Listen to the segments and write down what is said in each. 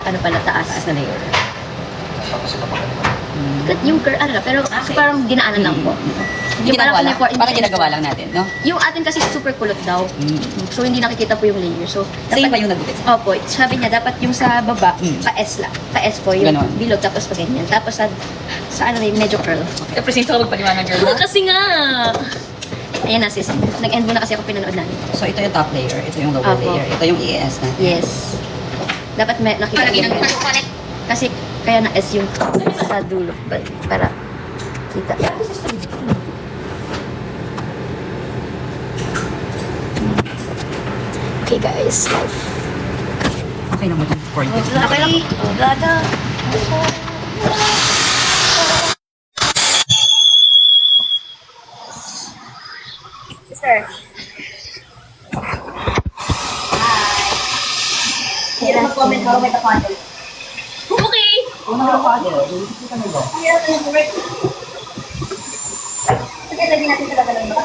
ano pala, taas. Taas na layer. Yung ano na, pero so parang dinaanan lang po. Yung Ginagawa lang. parang Parang ginagawa lang natin, no? Yung atin kasi super kulot daw. So hindi nakikita po yung layer. So Same ba yung nagupit? Opo, sabi niya dapat yung sa baba, pa-S lang. Pa-S po, yung Ganon. bilog, tapos pa ganyan. Tapos sa ano rin, medyo curl. Represento ka magpaliwanag, girl. Kasi nga! Ayan na sis, nag-end muna kasi ako pinanood namin. So, ito yung top layer, ito yung lower Opo. layer, ito yung ES na. Yes. Dapat nakita mo. Kasi kaya na S yung sa dulo. Para kita. Okay guys, live. Okay naman yung for you. Okay lang. Gada. Sister. Hi. Mag-comment how with the content. Okay. Sige, lagyan natin sa gagawin mo.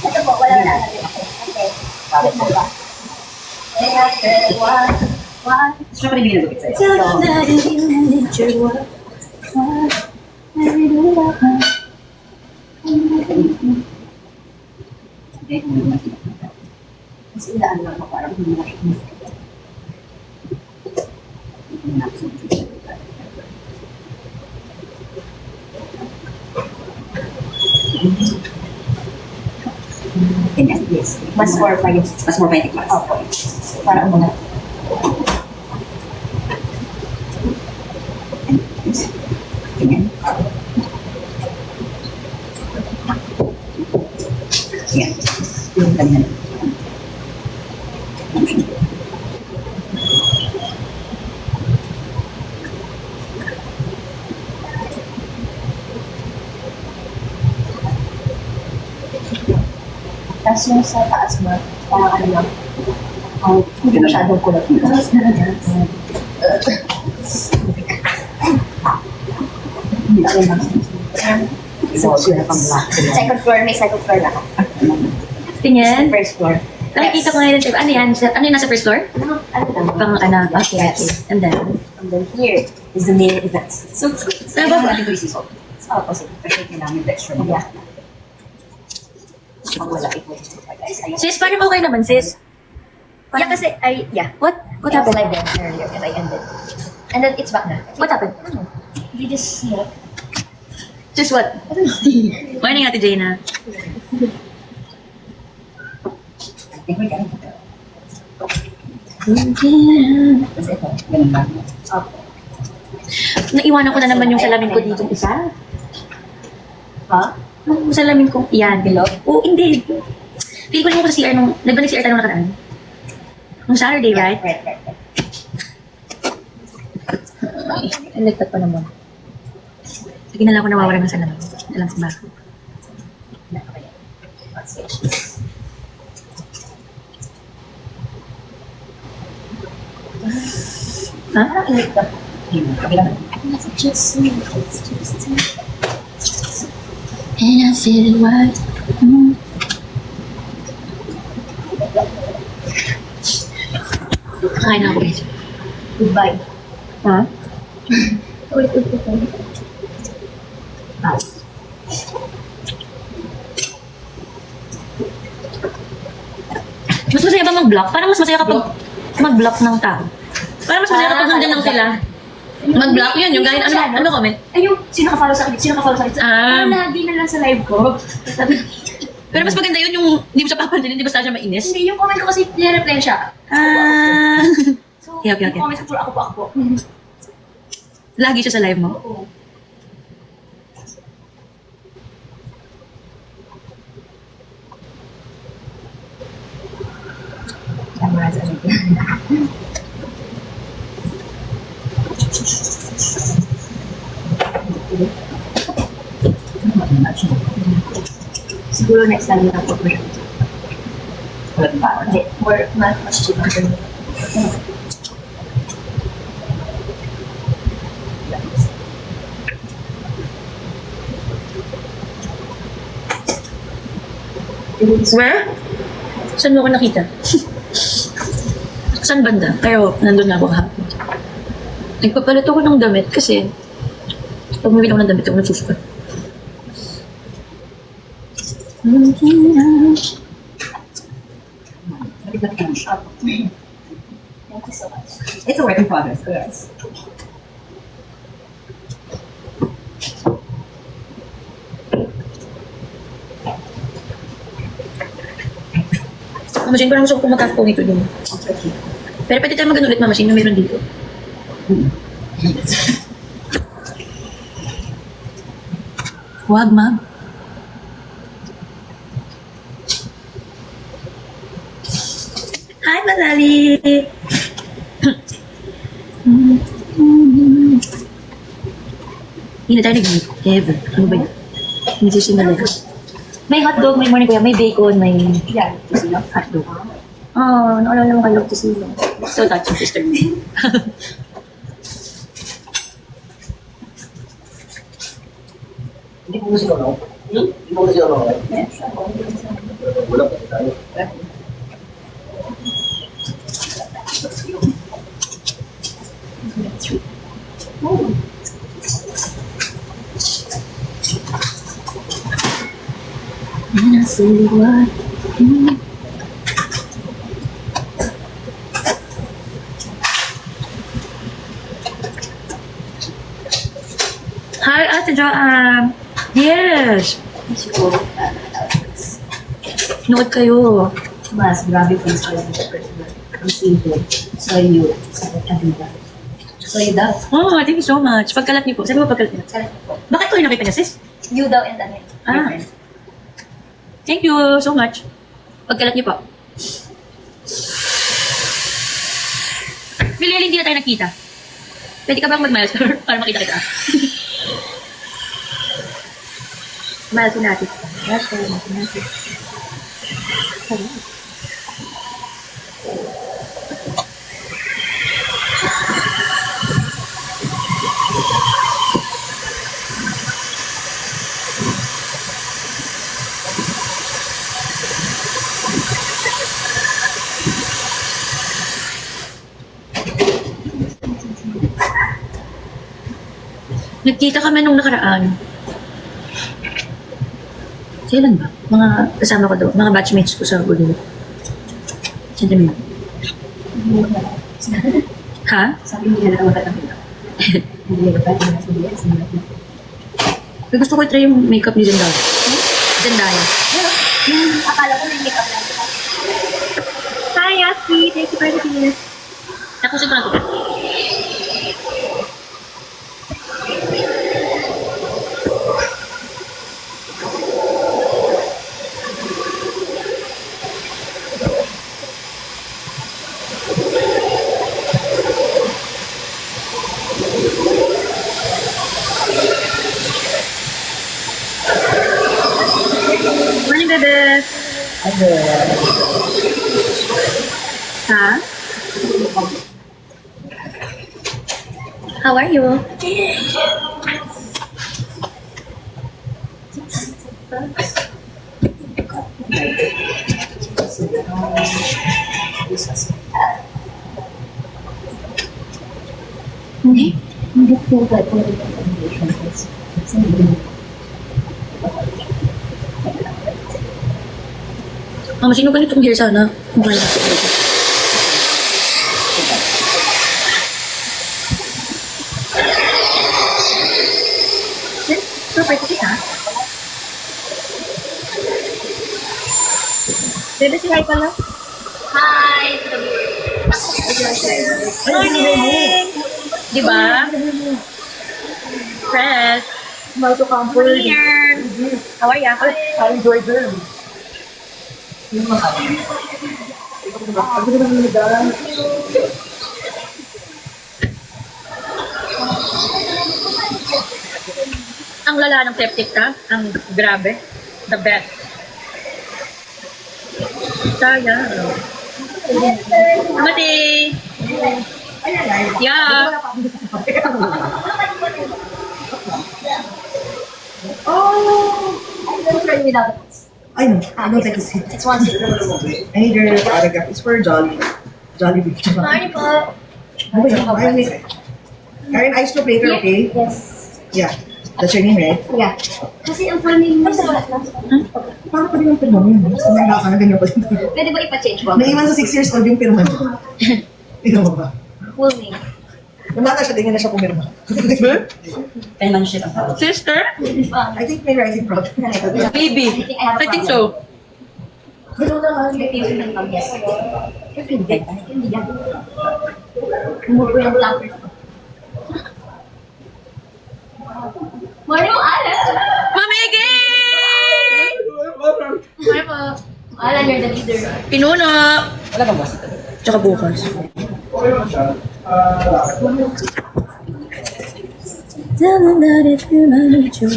Ito po, wala na natin. Okay. Wait mo ba? Siyempre, hindi nagupit sa'yo. Kasi ilaan lang ako parang hindi nakikita. Yes. Mas more pa yun. Mas more pwede class. Opo. Parang muna. Ganyan. Yan. Yung ganyan. Tapos yung sa taas mo, parang ano lang. Hindi masyadong kulot. Hindi ako lang. Second floor, may second floor lang. Tingin. First floor. Nakikita ko ngayon, ano yan? Ano yung nasa first floor? Ano lang? Pang ano, okay, Yes. okay. And then, And then here is the main event. So, Pero ba natin ito isisol? sa opposite. Kasi kailangan yung texture mo. Yeah. Pag wala ito. Guys, ayun. sis, parang okay naman, sis. Yeah, kasi What What happened? happened? Live there earlier because I ended. And then it's back na. What happened? I don't know. You just, Just what? Morning, Ate Jaina. I think we're getting it. Kasi ito. Ganun lang. Opo. Naiwanan ko na naman yung salamin ko dito isa. Ha? Yung salamin ko, yan. Bilog? Oo, hindi. Feel ko lang ako sa CR nung, nagbalik CR tayo nung nakaraan. Nung Saturday, right? Right. Ay, elected pa naman. Sige na lang ako nawawala ng salamin. Alam ko ba? Ha? Kabilang. And I feel what? Kakain na ako guys. Goodbye. Ha? Ulit. Bye. Mas masaya ba mag-block? Parang mas masaya kapag mag-block ng tao. Parang mas masaya kapag nandun lang sila. Mag-block yun, yung gaya, ano comment? Ay, yung sino ka-follow sa akin? Sino ka-follow sa akin? Ah. Lagi na lang sa live ko. Pero mas maganda yun yung hindi mo siya papansinin, hindi basta siya mainis. Hindi, yung comment ko kasi nire-reply siya. Ah. So, Okay. yung comment ko puro ako po. Lagi siya sa live mo. Oo. Tama sa akin. Siguro next time na po. Wala pa. Hindi, more mas cheap. Where? Saan mo ko nakita? Saan banda? Pero nandun na ako kahapon. Nagpapalit ako ng damit kasi pag mabili ako ng damit, ako nagsusuka. Nabiglat ka ng shop. Thank you so much. It's a work in progress. Yes. Mama Jane, parang gusto ko kumakakas po nito din. Okay. Pero pwede tayo mag-ano ulit, Mama Jane, yung meron dito. Huwag, Ma'am. Hi, Madali! Hindi na tayo nag-meet. Ever. Ano ba yun? Hindi siya sinalaga. May hotdog, may morning kuya, may bacon, may Yeah. You see, no? hotdog. Oh, naalala mo kayo to sila. So touching, sister. Hindi mo kasi ano? Hindi mo kasi ano? Wala pa tayo. Nasuliwat. Hi, Ate Joanne. Yes. Nood kayo. Mas, grabe po yung story ng personal. Ang simple. So you, sa Avida. So you that? Oh, thank you so much. Pagkalat niyo po. Sabi mo pagkalat niyo. Bakit ko yung nakita niya, sis? You daw and ano. Ah. Thank you so much. Pagkalat niyo po. Bilil, hindi na tayo nakita. Pwede ka bang mag-milestone para makita kita? Milestone natin. Milestone natin. Nagkita kami nung nakaraan. Kailan ba? Mga kasama ko daw, mga batchmates ko sa Gulo. Saan kami? Ha? Sabi niya na wala kami. Hindi na ba? Hindi na ba? May gusto ko i-try yung makeup ni Zendaya. Zendaya. Akala ko may makeup lang. Hi, Yassi! Thank you for the kiss. Tapusin ko na ito. Morning, bebe! Ha? How are you? Hindi. Hindi po ba ito yung foundation test? Mama, sino ka nitong hair sana? Okay. Super cute, ha? Bebe, si hi pala. Hi! Morning! Diba? Fresh. Malto Campbell. Here. How are ya? Parang Joy Girl. Yung mga Ang lala ng septic ka. Ang grabe. The best. Sayang. Mati! Yeah. I'm gonna try without it. I know. I don't think it's it. It's one secret. I need your autograph. It's for Jolly. Jolly Bee. Morning po. Wait. Karen, ice to plater, okay? Yes. Yeah. That's your name, right? Yeah. Kasi ang full name mo sa Paano pa rin ang pirma mo yun? Sumanda ka na ganyan pa rin. Pwede ba ipa-change mo? Naiwan sa 6 years old yung pirma niya. Tingnan mo ba? Full name. Nung bata siya, tingnan na siya pumirma. Sister? I think may writing problem. Baby. I think so. Yes. Hindi. Hindi yan. Move ko yung topper. Mario, Alan! Mamigay! Mario, Alan, you're the leader. Pinuno. Wala bang boss? Tsaka bukas. Okay naman siya. Tell them that if you manage you.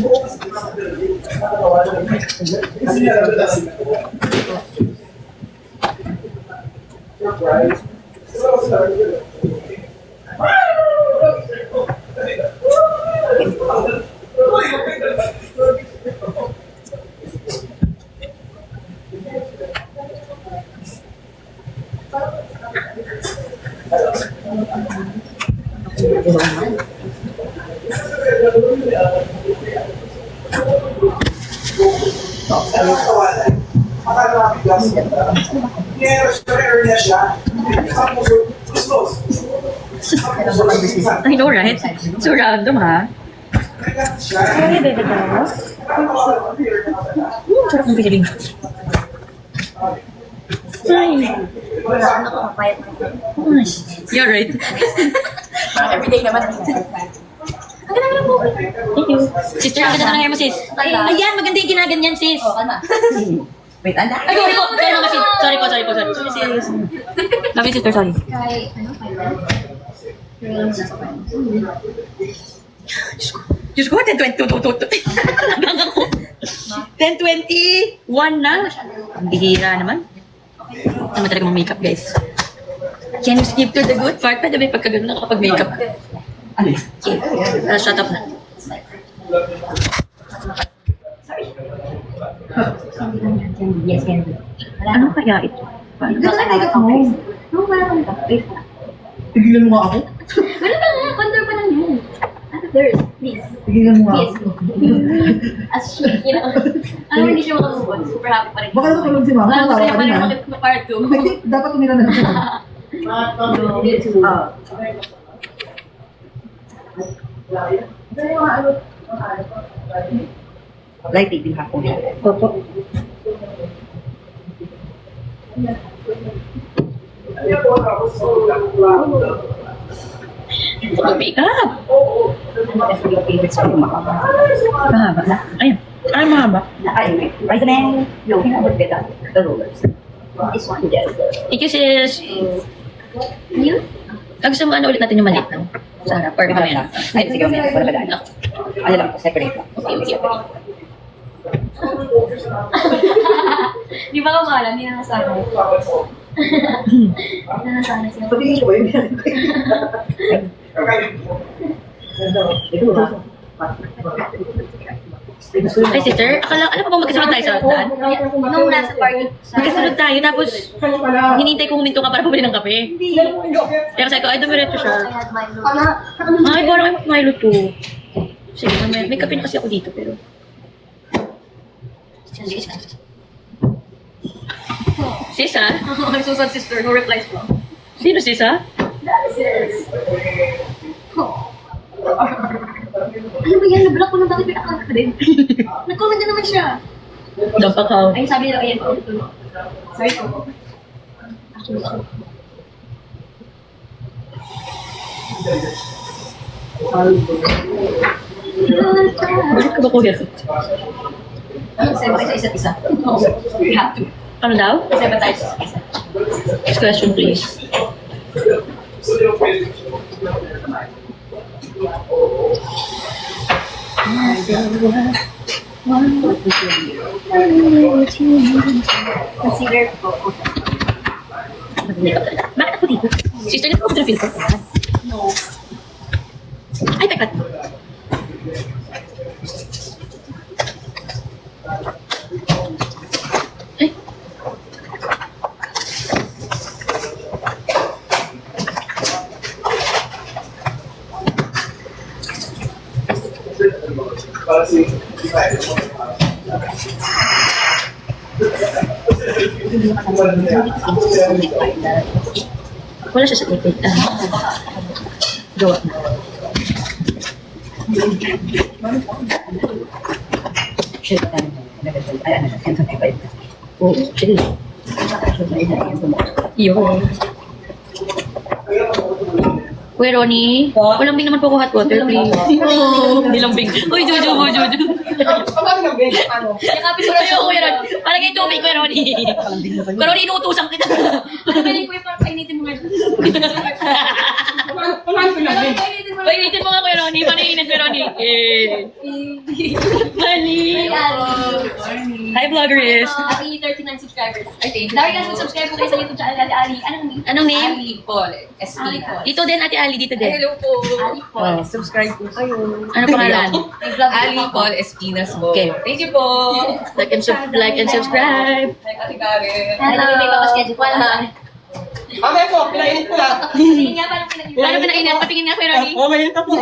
I know, right? So random, ha? Sarap ng piling. You're right. Everyday naman. Ang ganda ng movie. Thank you. Sister, ang ganda ng hair mo, sis. Ayan, maganda yung ginaganyan, sis. Oh, kalma. Wait, anda? Ay, sorry po. Sorry, mama, sis. Sorry po. Love you, sister. Sorry. Kay, ano, Diyos ko, 10:20. Hanggang ako. 10:21 na. Ang bihira naman. Tama talaga mong makeup, guys. Can you skip to the good part? Pwede ba yung pagkagano na kapag makeup? Ano? Okay. Shut up na. Yes, Candy. Ano kaya ito? No, parang Tigilan mo nga ako. wala pa nga, contour pa lang yun. Ano, there, please. Tigilan mo nga Please. ako. As she, you know, alam mo, hindi siya makamubot. Super happy pa rin. Baka natutulog si mama. Wala, gusto niya pa rin Tawa ka makita ng part 2. I think dapat tumira na siya. Light taping hapon. Opo. Makeup. Mahaba na. Ayun. Ay, mahaba. Resume, yung hinabot kita, the rollers. This one, yes. Thank you, sis. You? Gusto mo ano ulit natin yung maliit lang? Sa harap. Or mamaya. Ay, sige, okay. Para ba daan? Ano lang, separate lang. Okay. Di ba kamalan? Hindi na nasana. Hindi na nasana siya. Sabihin ko ba yun? Ay, sister. Akala pa ba magkasunod tayo sa daan? Nung nasa parking, Magkasunod tayo. Tapos, hinintay ko huminto ka para bumili ng kape. Kaya sabi ko, ay, dumiretso siya. I had my look. Ay, parang ay Milo to. Sige, may kape na kasi ako dito, pero... Sis, ha? I'm so sad, sister. No replies po. Sino sis, ha? Ano ba yan? Nablock ko na bakit may account ka din? Nag-comment na naman siya. Dump account. Ay, sabi nila, ayan po. Sorry po. Actually, ako. Bakit ka ba kuya? Sabi tayo sa isa't isa. We have to. Ano daw? Sabi tayo sa isa't isa. Next question, please. Consider po. Mag-makeup talaga. Bakit ako dito? Sister, nito ako feel ko. No. Ay, teka. Ay. Para si... Wala siya sa tipid. Gawa na. Oh, chill. Yun. Kuya Ronnie, walang bing naman po ko hot water, please. Oo, nilambing. Uy, Jojo. Yakapin mo na siya, Kuya Ronnie. Parang kayo tubig, Kuya Ronnie. Kuya Ronnie, inuutusan kita. Pagaling ko yung parang painitin mo nga. Painitin mo nga, Kuya Ronnie. Paano init, Kuya Ronnie? Mali. Hi, vloggerist. Happy 39 subscribers. Dahil ka subscribe po kayo sa YouTube channel Ate Ali. Anong name? Ali Paul, SP Paul. Dito din, Ate Ali, dito din. Hello po. Ali Paul. Subscribe po kayo. Ano pangalan? May vlog Ali din ako. Paul Espinas po. Okay. Thank you po. Like and subscribe. Hi, Ate Karen. Hello. May papaschedule po. Okay po, pinainit ko lang. Hindi nga, parang pinag- Paano pinainit? Patingin nga, Kuya Ronnie. Oh, mainit na po.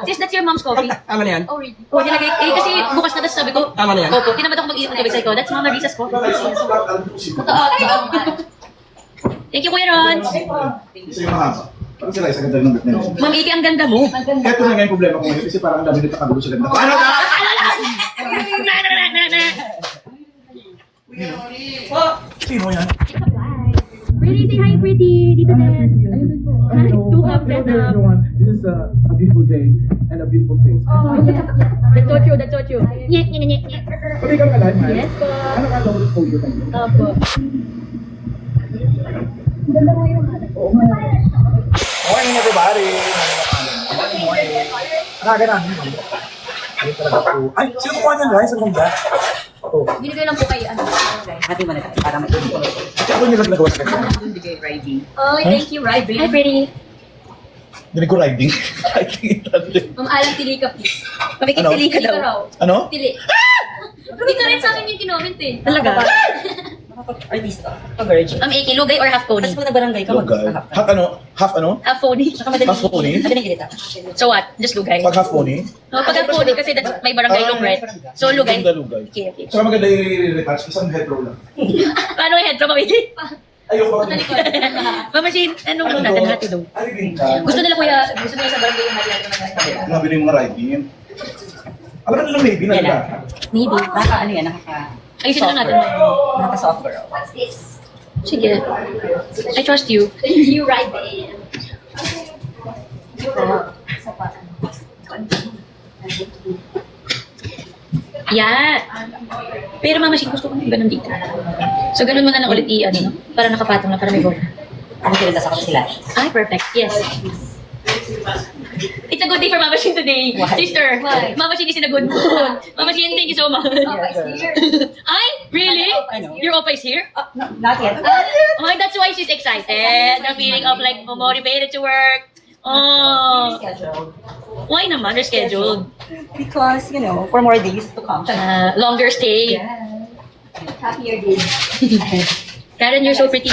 Sis, that's your mom's coffee. Tama na yan. Oh, really? Oh, nilagay. Eh, kasi bukas na, tapos sabi ko, Tama na yan. opo, tinamad ako mag-iisip ng tubig sa'yo. That's Mama Risa's coffee. Totoo. Thank you, Kuya Ron. Gusto yung mahaba. Parang sila isang ganda ng ganda nila. Ma'am Iki, ang ganda mo. Ito na nga yung problema ko ngayon kasi parang ang dami nito kagulo sa ganda. Ano na? Sino yan? Pretty, say hi, Pretty. Dito din. Two half Hello there, everyone. This is a beautiful day and a beautiful face. Oh, yes. That's so true, that's so true. Nyek, nyek, nyek, nyek. Pwede kang alive, man. Yes po. Ano ka lang ulit po yun? Opo. Morning, everybody. Nakagana. Ay, sino po kanyan, guys? Ang ganda. Oh, Binigay lang po kay ano. Hati mo na ito para may tuloy. kasi ako nila nagawa sa kanya. Bigay riding. Oh, thank you, Rai. Hi, Pretty. Dinig ko riding. Riding ito. Ma'am Alang, tili ka, please. Pabikit-tili ka Tili daw. ka raw. Ano? Tili. Dito rin sa akin yung kinoment eh. Talaga? Artista. Virgin. Ma'am Iki, lugay or half pony? Tapos pag nagbarangay ka, Lugay. Half ano? Half ano? Half pony. Saka madaling Half pony? Madaling edit ah. So what? Just lugay? Pag half pony? No, pag half pony kasi that's may barangay look, right? So lugay? Ganda lugay. Okay, okay. Saka maganda yung retouch, isang head roll lang. Paano yung head from Ma'am Iki? Ayoko ba? Ma'am Machine, ano natin hati daw? Riding ka. Gusto nila kuya, gusto nila sa barangay yung hati-hati naman. Grabe na yung mga riding. Alam na nila maybe na nila. Maybe. Naka ano yan, Ayusin lang natin. naka soft girl. What's this? Sige. I trust you. You right there. Yeah. Pero Mama Machine, gusto ko ng ganun dito. So ganun mo na lang ulit i-ano, no? Para nakapatong na, para may border. Ano sila sa sila? Ay, perfect. Yes. It's a good day for Mama Machine today. Why? Sister, Why? Mama Machine is in a good mood. Mama Machine, thank you so much. Oh, I see. Ay, really? I know. Your Opa is here? No, not yet. Oh, that's why she's excited. The feeling of like motivated to work. Oh, Scheduled. why naman? They're scheduled. Because, you know, for more days to come. Longer stay. Happier day. Karen, you're so pretty.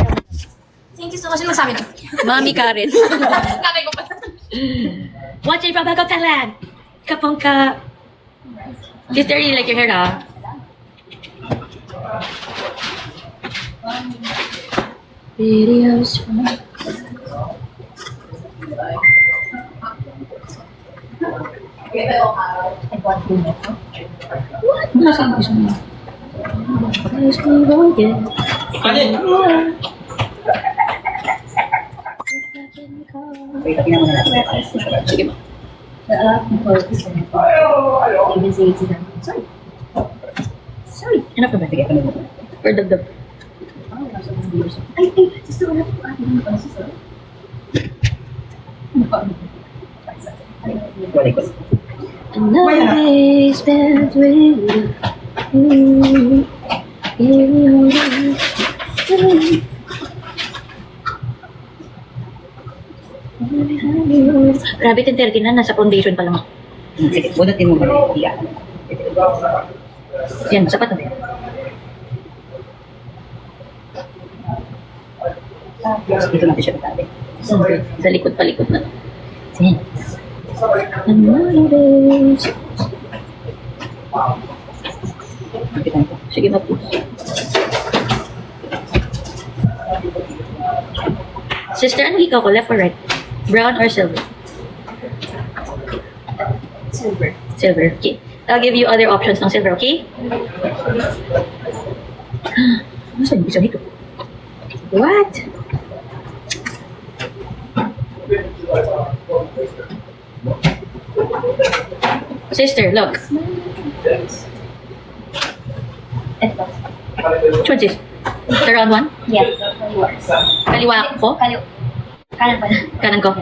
Thank you so much. Ano masabi na? Mami Karen. Kamay ko pa. Watching from Bagong Thailand. Kapongka. Sister, you like your hair, ah? Videos from... What? Nasaan ko siya? Let's go again. Wait, tingnan mo na natin. Sige ma. Even say it's done. Sorry. Sorry. Enough na ba? Sige, ano mo? Or dagdag? Ay, sister, wala po atin yung pala, sister. Wala ko. Another day spent with you. Give me all the Grabe, 10:30 na. Nasa foundation pa lang. Sige, bunutin mo ba? Iya. Yan, sapat na ba yan? Dito natin siya patabi. Sa likod, palikod na. Yes. Another day. Sige na po. Sister, ano ikaw ko? Left or right? Brown or silver? Silver. Silver. Okay. I'll give you other options ng silver, okay? Ano sa bisa dito? What? Sister, look. Which one, sis? The round one? Yeah. Kaliwa ko? Kanan pala. Kanan ko.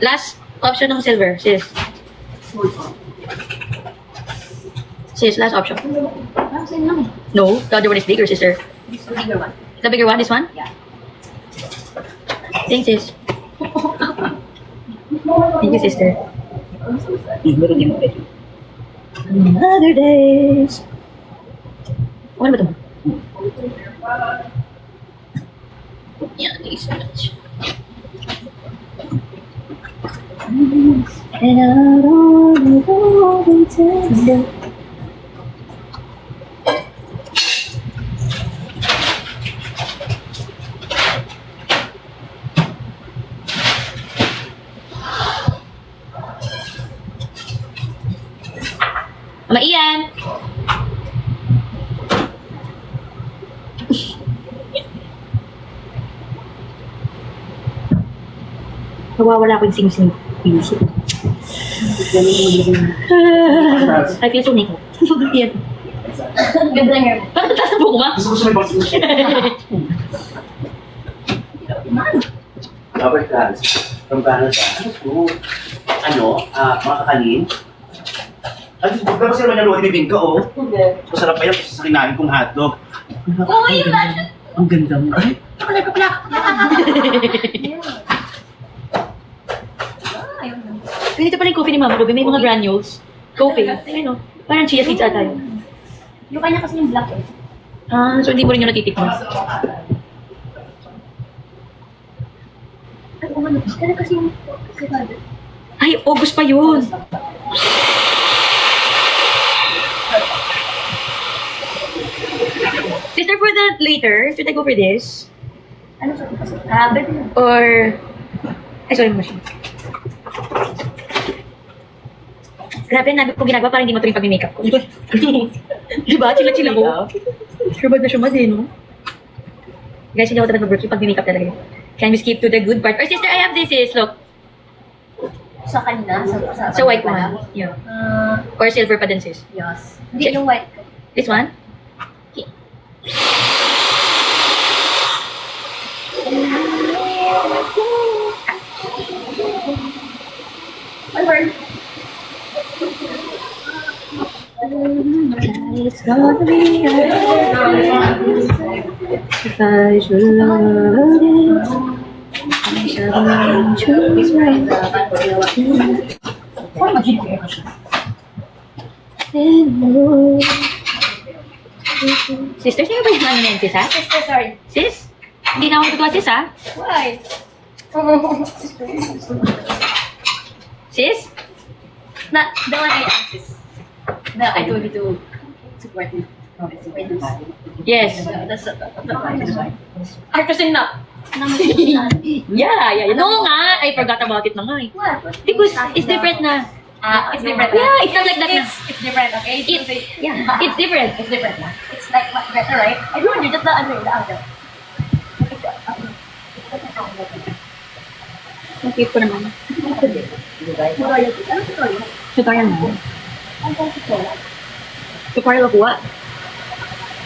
Last option ng silver, sis. Sis, last option. Parang same lang eh. No, the other one is bigger, sister. This is the bigger one. The bigger one, this one? Yeah. Thanks, sis. Thank you, sister. Another days. Ano ba ito? Yeah, thanks so much. And I don't know tender. Mama Ian! Nawawala ko yung sing-sing. I feel so naked. Ian. Ganda ng hair. Bakit taas na buko ma? Gusto ko siya may boxing. Robert Franz, from Canada. Mga kakanin. Ay, huwag ba sila naluwa ni Bingka, oh? Masarap pa yun sa kinain kong hotdog. Oo, yun ba? Ang ganda mo. Ay, Ganito pala yung coffee ni Mama Ruby. May mga granules. Coffee. Ayun o. Parang chia seeds ata yun. Yung kanya kasi yung black eh. Ah, so hindi mo rin yung natitikman. Ay, umano. Kaya kasi yung Ay, August pa yun. Sister, for that later, should I go for this? ano siya kasi? Pwede na. Or... Ay, sorry, machine. Grabe, nabi ko ginagawa para hindi mo ito yung pag-makeup ko. Diba? Chila-chila ko. Shumad na shumad eh, no? Guys, hindi ako talaga mag-work yung pag-makeup talaga. Can we skip to the good part? Or sister, I have this is, look. Sa kanina? Sa white one. Yeah. Or silver pa din, sis. Yes. Hindi, yung white. This one? Okay. Over. It's gonna be if I should love it, I shall choose right. Sister, sino ba yung ano na yun, sis, ha? Sister, sorry. Sis? Hindi na ako natutuwa, sis, ha? Why? Sis? The one I asked is, I told you to support me. Yes. That's Ay, kasi na. Yeah. No nga, I forgot about it na nga eh. What? Because it's different na. It's different. Yeah, it's not like that na. It's different, okay? Yeah, it's different. It's different na. It's like much better, right? I told you, just the other, the other. Okay po naman. Tutorial ko. Ano tutorial? Tutorial na. Ang tutorial. Tutorial ko kuha.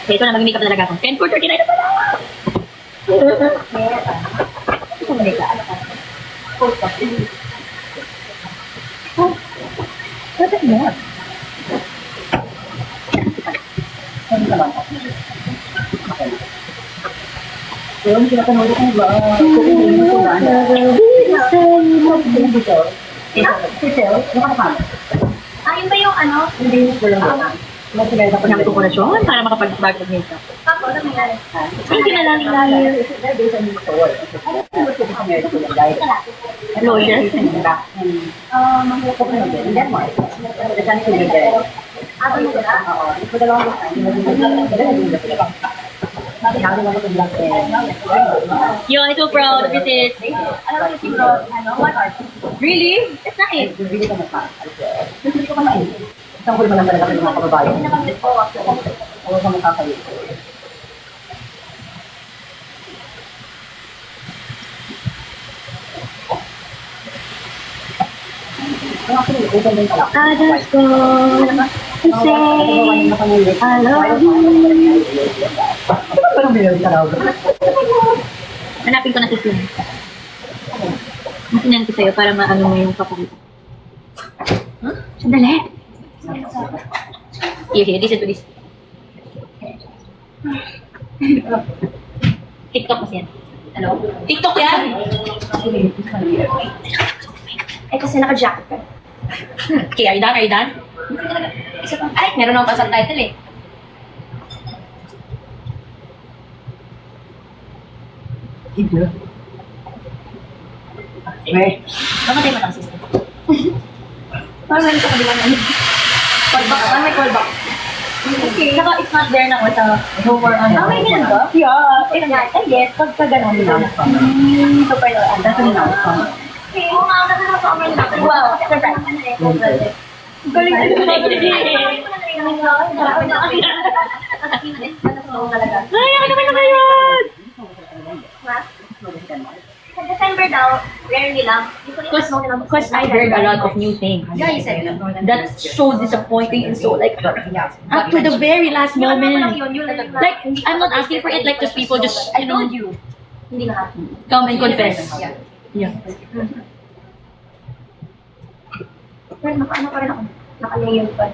Okay, ito na, mag-makeup na talaga ako. 10:39 na pala! Ito mo nila. Ano ka? Post pa. Bakit mo? Ano naman? Pero hindi na panood ko ba? Kukunin ko ba? Ayun ba yung ano? Hindi ko lang. Gamit ko kurasyon para makapag-bag of makeup. Ako, ano nangyari? Hindi na lang lawyer. Manghulog ko na din. Denmark. Ako mo ba? Oo. Yo, I'm so proud of it. Ano ko siguro, what art? Really? That's nice. Hindi ko malain. Isang ko naman talaga ng mga kababayan. Nakamit ko ako. Ako sa mga kakalit. I just go to say I love you. Parang binili ka raw. Hanapin ko na si Sim. Masinan ko sa'yo para maano mo yung papakita. Huh? Sandali. Here, listen to this. TikTok kasi yan. Ano? TikTok yan! Eh kasi naka-jacket ka. Okay, are you done? Are you done? Isa pang, ay, meron akong subtitle eh. Mamatay mo lang, sister. Parang meron sa kabila na. Callback, parang may callback. Okay, saka it's not there na sa over ano. Ah, may ganun ba? Yeah. It's not. I guess, pagka ganun lang. Super yun. That's an outcome. Okay, mo nga ako na sa amin lang. Wow, surprise. Galing na Ay, ako naman na ngayon! Sa December daw, rarely lang. Because I heard a lot of new things. Yeah, you said it. That's so disappointing and so like up to the very last moment. Like I'm not asking for it. Like just people just I told you. Hindi lahat. come and confess. Yeah. Yeah. Pero naka-ano pa rin ako. Naka-layer pa.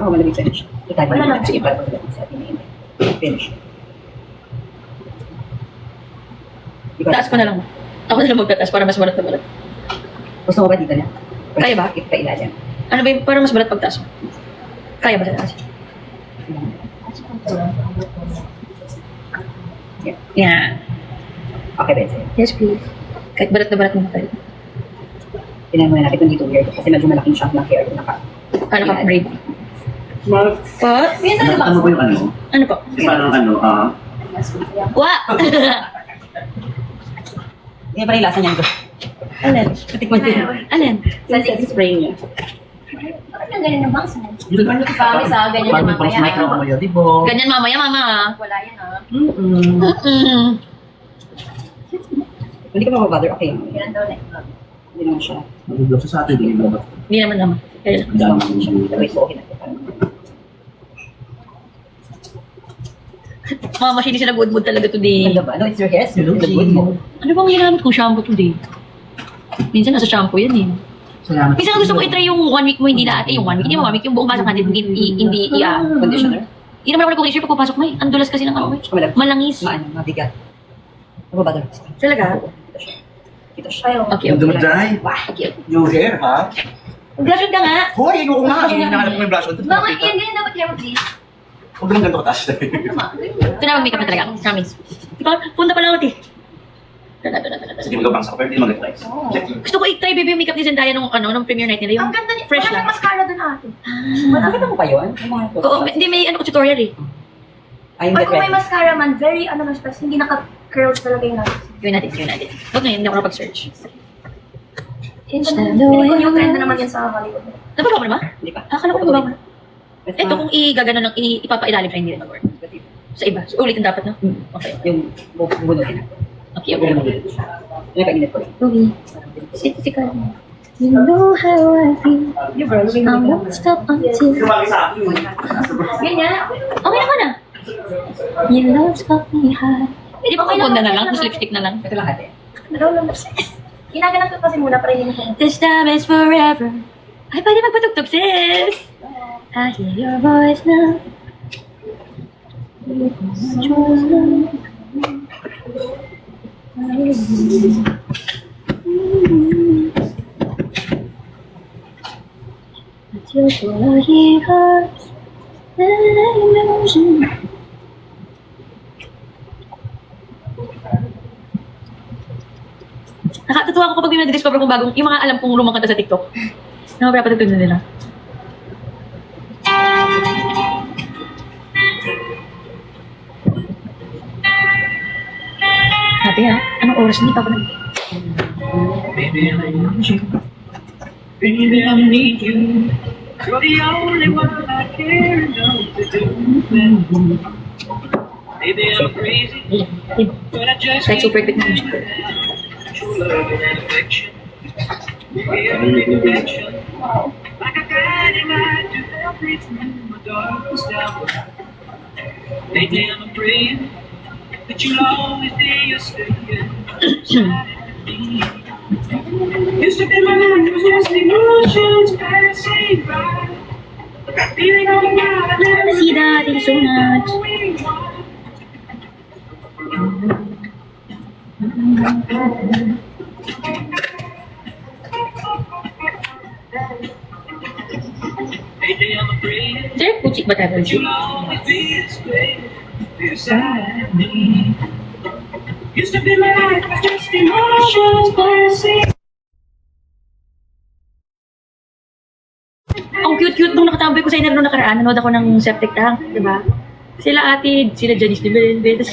Oo, malamig finish. Itabi Wala lang. Sige, parang sa atin finish. Taas ko na lang. Ako na lang magtataas para mas malat na malat. Gusto mo ba dito na? Kaya ba? Ipailalim. Ano ba yung para mas malat pagtaas mo? Kaya ba sa taas? Yeah. Okay, Betsy. Yes, please. Kahit balat na balat mo kayo. Tingnan mo na natin kung dito weird. Kasi medyo malaking chunk ng hair. Ano ka, braid? Po? Ano po yung ano? Ano po? Parang ano, Wa! Hindi pa rin lasa niya ito. Alin? Patikman din. Alin? Sa spray niya. Bakit ang galing ng bangs mo? Kami sa ganyan parang na pang mamaya. smack na ako yun, di ba? Ganyan mamaya, mama. Wala yan ah. Hindi ka mababother. Okay yan. Kailan daw next? Hindi naman siya. Mag-vlog sa atin, di ba? Hindi naman naman. Kaya lang. Ang dami ng siya. Wait, so okay na. Mama, hindi sila good mood talaga today. Ganda ba? No, it's your hair. You look good mo. Ano bang ginamit kong shampoo today? Minsan nasa shampoo yan eh. Salamat. Minsan gusto ko i-try yung 1 week mo, hindi na ate yung 1 week. Hindi mo 1 week, yung buong pasok natin, hindi Conditioner. Hindi naman ako nag-conditioner pag papasok mo eh. Ang dulas kasi ng ano eh. Malangis. Maano, mabigat. Mababother. Talaga? Ito siya. Okay, Yung okay. dumadry. Okay. Yung hair, ha? Blushon ka nga. Hoy, ayoko nga. Yung hinahanap ko yung blush on. Bakit yan ganyan dapat hair mo please? Huwag naman ganito kataas. Ito na mag-makeup na talaga. Promise. Ikaw, punta pa lang ako eh. Sige, mag-bangs ako, pero hindi mag-try. Gusto ko i-try baby yung makeup ni Zendaya nung premiere night nila. Yung Ang ganda niya. fresh Parang lang. may mascara dun ate. Nakita mo pa yun? Yung mga photos? Oo, hindi may ano ko tutorial eh. Ay, yung Pag kung may red. mascara man, very ano na siya, hindi naka-curls talaga yung nasa. Gawin natin, gawin natin. Huwag na yun, hindi ako nakapag-search. Hindi ko yung trend na naman yan sa Hollywood. Nababa mo na ba? Hindi pa. Akala ko nababa mo na. Ito kung i-gagano ng ipapailalim siya, hindi rin mag-work. Sa iba. So, ulitin dapat, no? Okay. Yung bunutin. Okay, okay. Yung pag-init ko rin. Okay. Si Carmen. You know how I feel. I won't stop until... Lumaki sa akin. Ganyan. Okay naman ah. Your love's got me high. Hindi ba kung na lang? Tapos lipstick na lang? Ito lahat eh. Nagaw lang. Ginaganap ko kasi muna para hindi ko. This time is forever. Ay, pwede magpatugtog, sis. I hear your voice now. But you're full of hearts. Nakakatuwa ako kapag may na-discover kong bagong, yung mga alam kong lumang kanta sa TikTok. Na mapapatagtag na nila. Sabi ha, anong oras hindi pa ako nag... Baby, I need you. Baby, I need you. You're the only one I care enough to do. Baby, I'm crazy, but I just Kahit super quick na music ko. true love and affection. Every connection, like a guiding light to every through my darkest hour. Lately, I'm afraid that you'll always be a staying. Used to be my life was just emotions passing by. Feeling all my life. Sida, thank you so much. Lately, I'm afraid Is there a puchik ba tayo? you'll always be a staying beside me. Used to be my life was just emotions passing. Ang cute-cute nung nakatambay ko sa inyo nung nakaraan. Nanood ako ng septic tank, di ba? Sila ate, sila Janice de Belende. Tapos,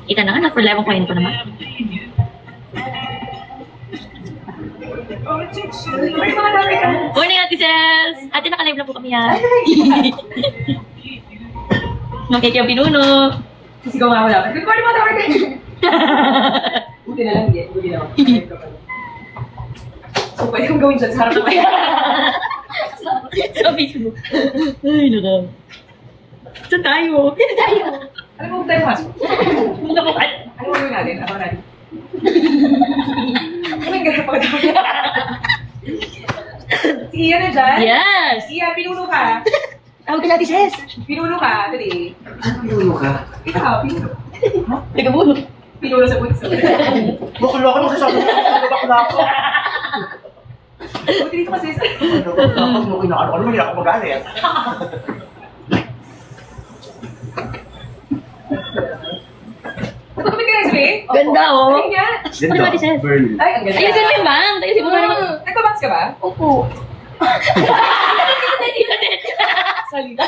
kita na nga, na for 11 coin ko naman. Morning, Ate Cels! Ate, naka-live lang po kami ha. Mang Kiki ang pinuno. Sisigaw nga ako dapat. Good morning, mga tawag kayo. Buti na lang, hindi. Buti na lang. So, pwede kong gawin dyan sa harap naman. Sa Facebook. Ay, naka. Saan tayo? Saan tayo? Ano mo tayo pasok? Mga po, Ano mo gawin natin? Ako natin. Ano yung ganap pagkatawa? Si Ian na dyan? yes! Ian, pinuno ka. Tawag ka natin, Ces. Pinuno ka. Dali. Pinuno ka? Ikaw, pinuno. Teka mo. Pinuno sa bunso. Bakla ka masasabi ko. Bakla ako. Buti dito kasi sa... Ano mo kinaano? Ano mo ako mag-alit? Nagpapit ka na sabi? Ganda, oh. Ay, nga. Ano ba, Ate Ces? Burn. Ay, ang ganda. Ayusin mo yung bang. Ayusin mo na naman. Nagpabox ka ba? Opo. Dito din. Salita.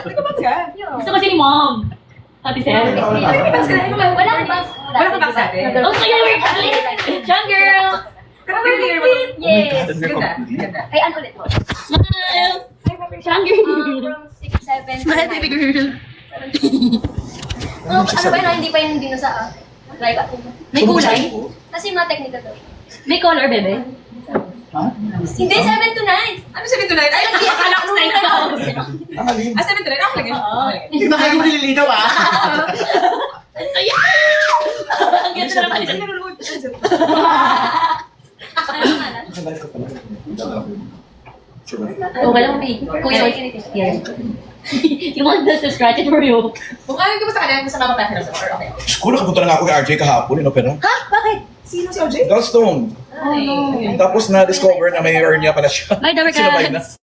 Nagpabox ka? Gusto kasi ni Mom. Ate Ces. Nagpabox ka na. Wala kang box. Wala kang box natin? Oh, so you're John girl. Pero pwede year mo. Yes. Ganda. Ganda. Kay ano ulit mo? Smile. John girl. From 6, 7, Smile, baby girl. Ano pa yun? Hindi pa yung dinosa ah. Like, May kulay? kasi mga technical daw. May color, bebe. Hindi, 7 to 9. Ano 7 to 9? Ay, akala ko 9 ka. Ang alin. 7 to 9? Ako lagi. Hindi na kayo malilinaw ah. Ang ganda na naman. Nakalive ka pala. Sure ba? Okay lang, may kuya. Yan. You want us to scratch it for you? Kung ano ka ba sa kanya, gusto nga ba tayo sa or okay? Siguro nakapunta na nga ako kay RJ kahapon, inopera. Ha? Bakit? Sino si OJ? Gallstone. Ay. Tapos na-discover na may hernia pala siya. Ay, the Sinabay na. regards.